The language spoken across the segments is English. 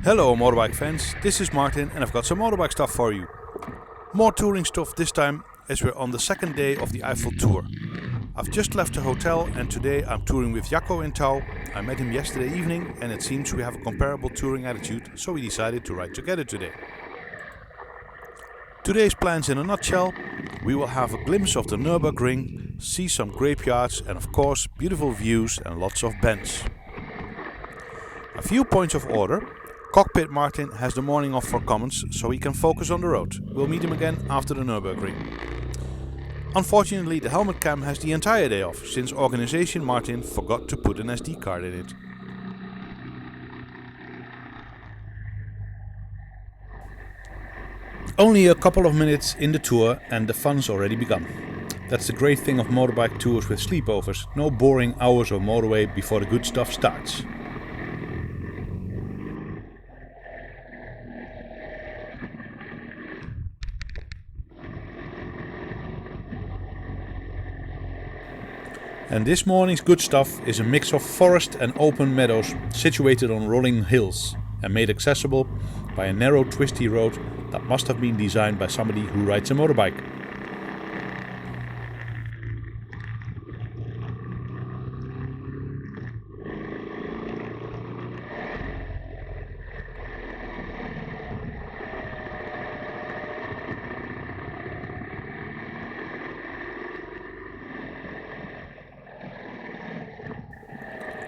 Hello motorbike fans, this is Martin and I've got some motorbike stuff for you. More touring stuff this time as we're on the second day of the Eifel tour. I've just left the hotel and today I'm touring with Jacco in tow. I met him yesterday evening and it seems we have a comparable touring attitude, so we decided to ride together today. Today's plans in a nutshell: we will have a glimpse of the Nürburgring, see some graveyards and of course beautiful views and lots of bends. A few points of order. Cockpit Martin has the morning off for comments, so he can focus on the road. We'll meet him again after the Nürburgring. Unfortunately, the helmet cam has the entire day off, since organization Martin forgot to put an SD card in it. Only a couple of minutes in the tour and the fun's already begun. That's the great thing of motorbike tours with sleepovers, no boring hours of motorway before the good stuff starts. And this morning's good stuff is a mix of forest and open meadows situated on rolling hills and made accessible by a narrow twisty road that must have been designed by somebody who rides a motorbike.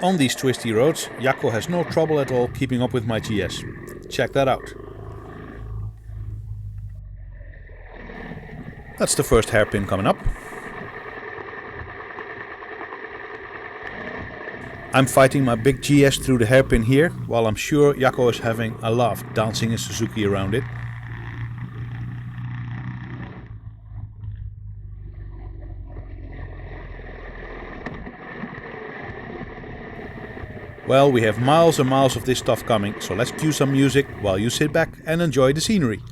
On these twisty roads, Jacco has no trouble at all keeping up with my GS. Check that out. That's the first hairpin coming up. I'm fighting my big GS through the hairpin here, while I'm sure Jacco is having a laugh dancing his Suzuki around it. Well, we have miles and miles of this stuff coming, so let's cue some music while you sit back and enjoy the scenery.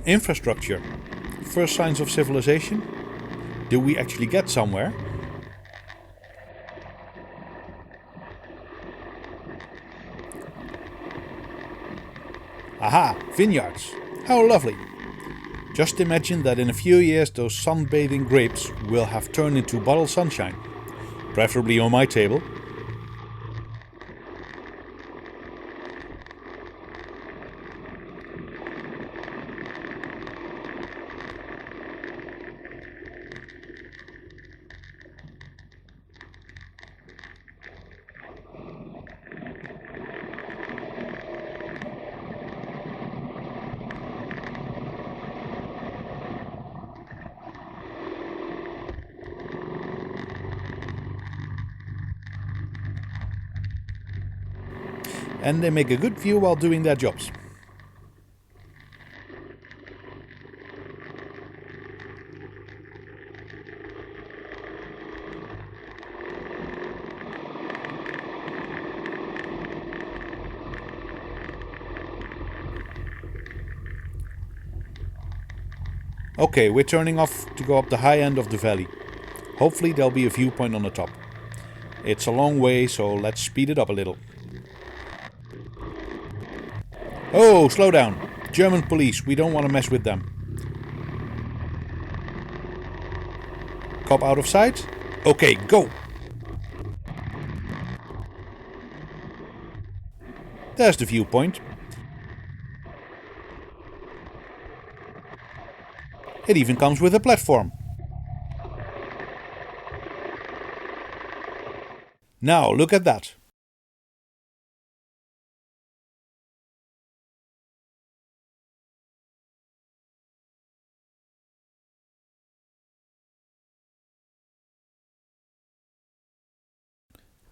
Infrastructure. First signs of civilization? Did we actually get somewhere? Aha! Vineyards! How lovely! Just imagine that in a few years those sunbathing grapes will have turned into bottled sunshine. Preferably on my table. And they make a good view while doing their jobs. Okay, we're turning off to go up the high end of the valley. Hopefully there'll be a viewpoint on the top. It's a long way, so let's speed it up a little. Oh, slow down. German police, we don't want to mess with them. Cop out of sight? Okay, go! There's the viewpoint. It even comes with a platform. Now, look at that.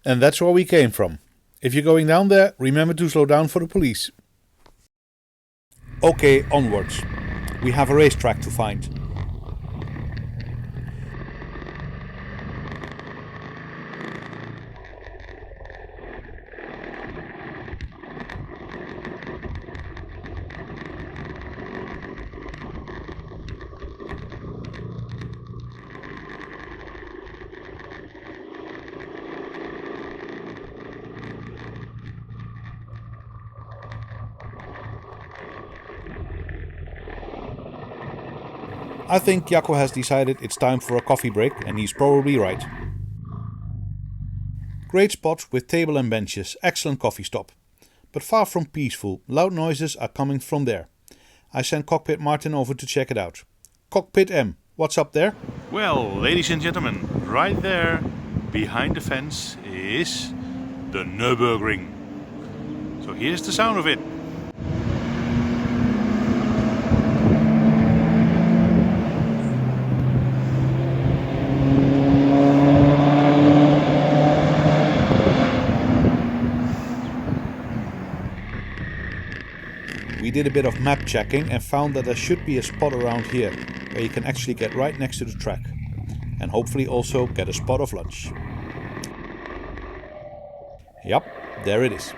And that's where we came from. If you're going down there, remember to slow down for the police. Okay, onwards. We have a racetrack to find. I think Jacco has decided it's time for a coffee break, and he's probably right. Great spot with table and benches, excellent coffee stop. But far from peaceful, loud noises are coming from there. I sent Cockpit Martin over to check it out. Cockpit M, what's up there? Well, ladies and gentlemen, right there, behind the fence, is the Nürburgring. So here's the sound of it. We did a bit of map checking and found that there should be a spot around here where you can actually get right next to the track and hopefully also get a spot of lunch. Yup, there it is.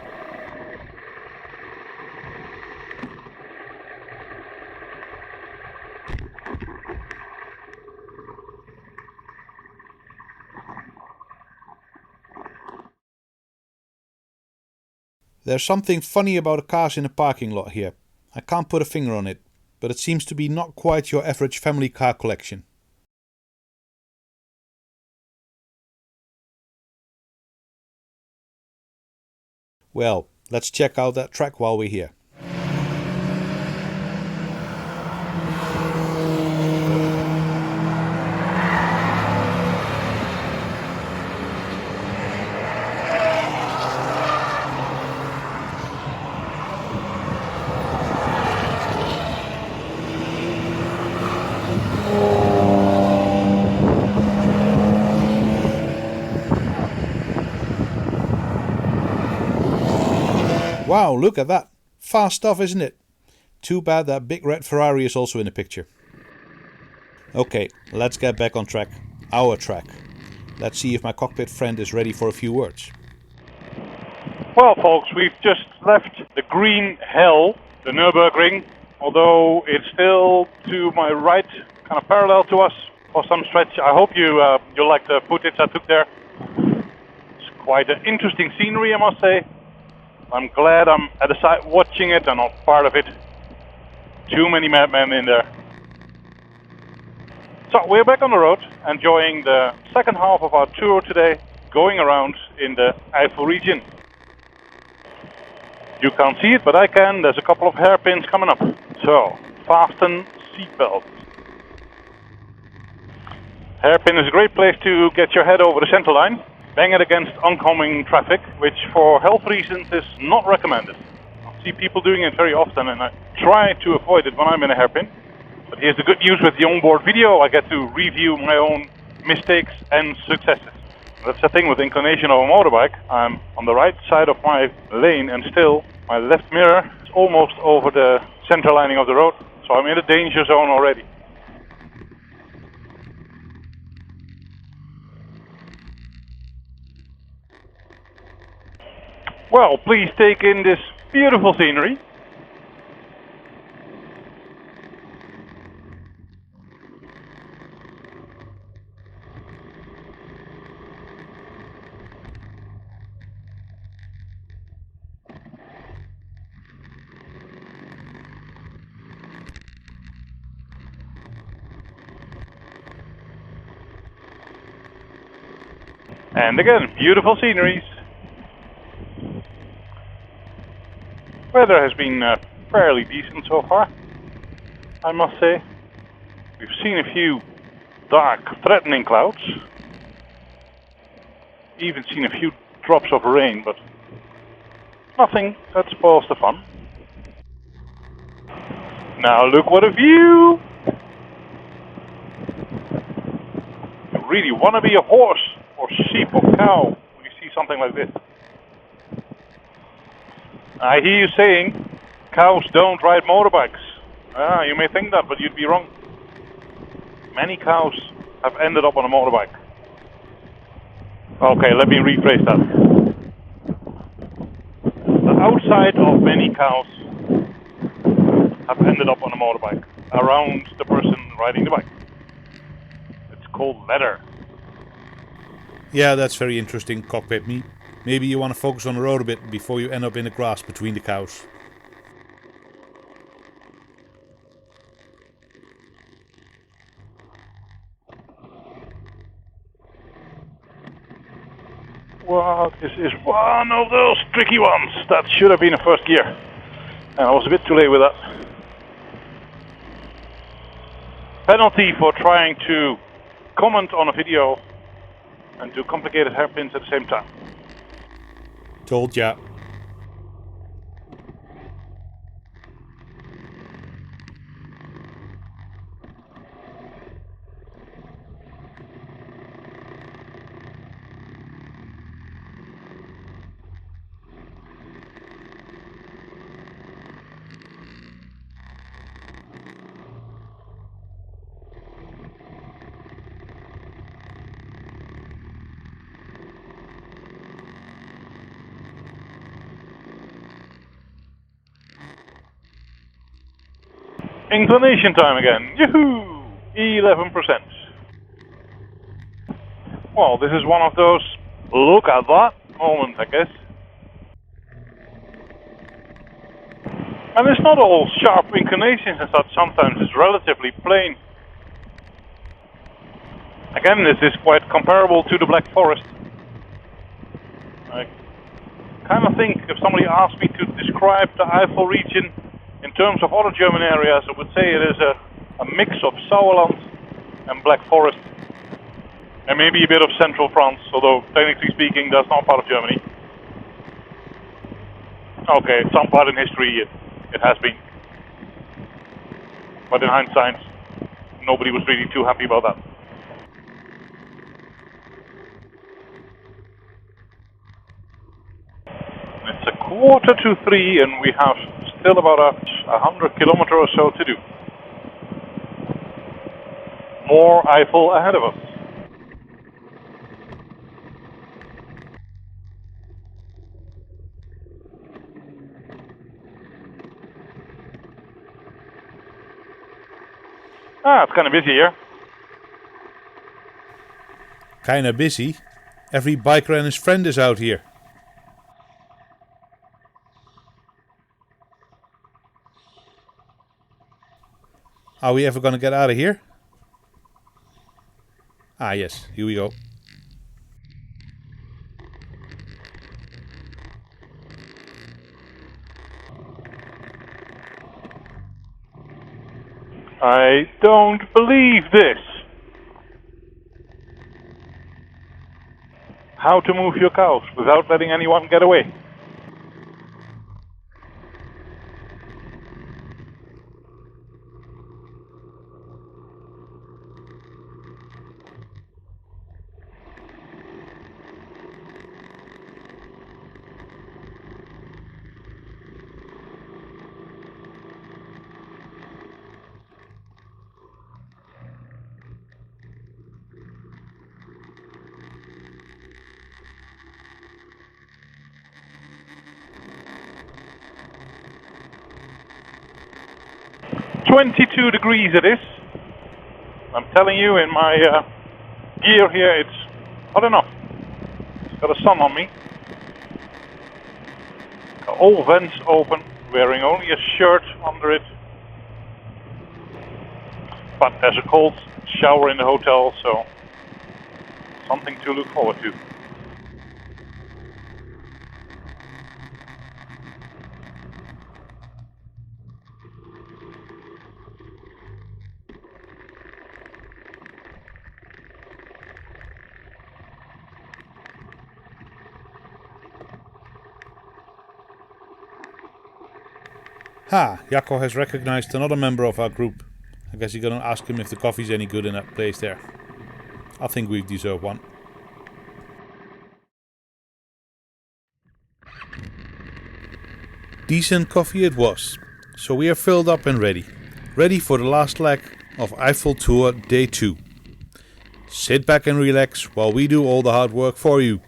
There's something funny about the cars in the parking lot here. I can't put a finger on it, but it seems to be not quite your average family car collection. Well, let's check out that track while we're here. Wow, look at that. Fast stuff, isn't it? Too bad that big red Ferrari is also in the picture. Okay, let's get back on track. Our track. Let's see if my cockpit friend is ready for a few words. Well, folks, we've just left the green hell, the Nürburgring, although it's still to my right, kind of parallel to us for some stretch. I hope you like the footage I took there. It's quite an interesting scenery, I must say. I'm glad I'm at the side watching it and not part of it. Too many madmen in there. So we're back on the road, enjoying the second half of our tour today, going around in the Eifel region. You can't see it, but I can. There's a couple of hairpins coming up. So, fasten seatbelts. Hairpin is a great place to get your head over the center line, bang it against oncoming traffic, which for health reasons is not recommended. I see people doing it very often, and I try to avoid it when I'm in a hairpin. But here's the good news with the onboard video: I get to review my own mistakes and successes. That's the thing with inclination of a motorbike. I'm on the right side of my lane, and still my left mirror is almost over the center lining of the road, so I'm in the danger zone already. Well, please take in this beautiful scenery. And again, beautiful sceneries. Weather has been fairly decent so far, I must say. We've seen a few dark, threatening clouds. Even seen a few drops of rain, but nothing that spoils the fun. Now look what a view! You really want to be a horse or sheep or cow when you see something like this. I hear you saying cows don't ride motorbikes. You may think that, but you'd be wrong. Many cows have ended up on a motorbike. Okay, let me rephrase that. The outside of many cows have ended up on a motorbike, around the person riding the bike. It's called leather. Yeah, that's very interesting, cockpit me. Maybe you want to focus on the road a bit before you end up in the grass between the cows. Well, this is one of those tricky ones. That should have been a first gear. And I was a bit too late with that. Penalty for trying to comment on a video and do complicated hairpins at the same time. Told ya. Inclination time again. Yoo-hoo! 11%. Well, this is one of those look at that moments, I guess. And it's not all sharp inclinations and such. Sometimes it's relatively plain. Again, this is quite comparable to the Black Forest. I kind of think if somebody asked me to describe the Eifel region in terms of other German areas, I would say it is a mix of Sauerland and Black Forest. And maybe a bit of central France, although technically speaking that's not part of Germany. Okay, some part in history it has been. But in hindsight, nobody was really too happy about that. It's 2:45 and we have still about 100 kilometers or so to do. More Eifel ahead of us. Ah, it's kind of busy here. Kinda busy. Every biker and his friend is out here. Are we ever gonna get out of here? Ah yes, here we go. I don't believe this. How to move your cows without letting anyone get away. $22 it is. I'm telling you, in my gear here, it's hot enough. It's got a sun on me. Got all vents open, wearing only a shirt under it. But there's a cold shower in the hotel, so something to look forward to. Ha! Jacco has recognized another member of our group. I guess you're gonna ask him if the coffee's any good in that place there. I think we deserve one. Decent coffee it was. So we are filled up and ready. Ready for the last leg of Eifel Tour Day 2. Sit back and relax while we do all the hard work for you.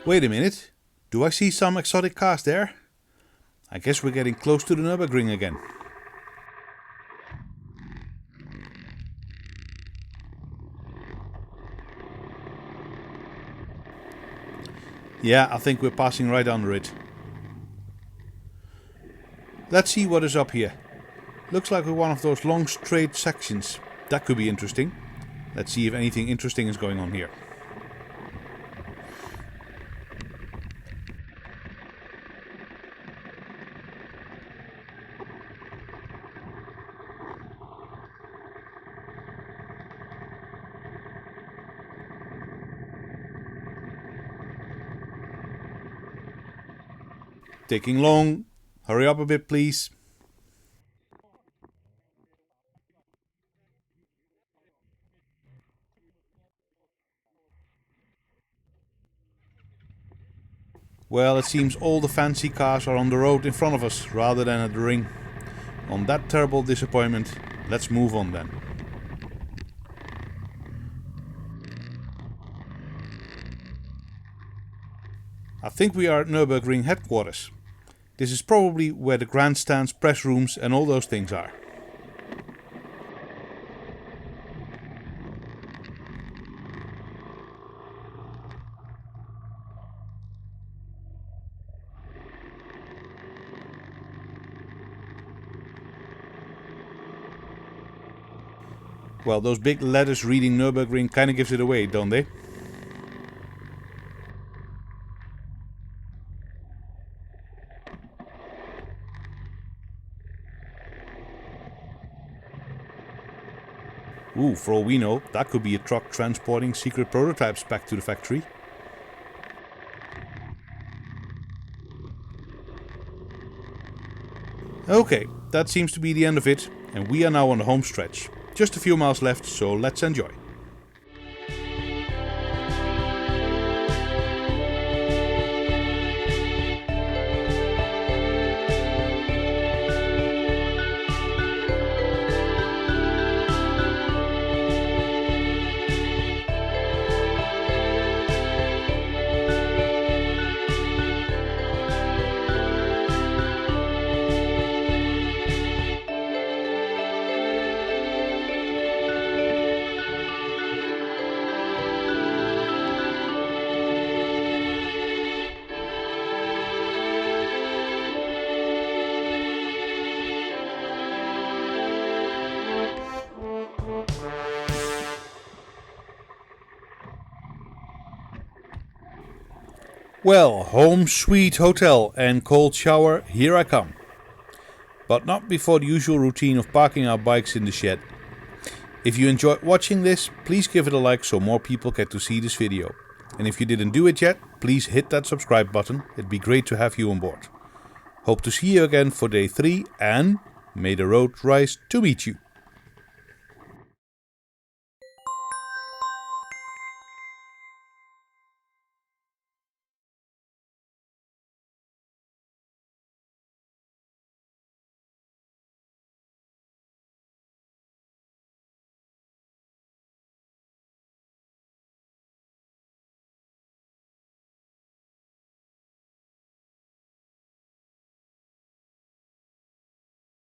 Wait a minute, do I see some exotic cars there? I guess we're getting close to the Nürburgring again. Yeah, I think we're passing right under it. Let's see what is up here. Looks like one of those long straight sections. That could be interesting. Let's see if anything interesting is going on here. Taking long. Hurry up a bit, please. Well, it seems all the fancy cars are on the road in front of us rather than at the ring. On that terrible disappointment, let's move on then. I think we are at Nürburgring headquarters. This is probably where the grandstands, press rooms and all those things are. Well, those big letters reading Nürburgring kinda gives it away, don't they? Ooh, for all we know, that could be a truck transporting secret prototypes back to the factory. Okay, that seems to be the end of it, and we are now on the home stretch. Just a few miles left, so let's enjoy. Well, home sweet hotel and cold shower, here I come. But not before the usual routine of parking our bikes in the shed. If you enjoyed watching this, please give it a like so more people get to see this video. And if you didn't do it yet, please hit that subscribe button, it'd be great to have you on board. Hope to see you again for day 3 and may the road rise to meet you.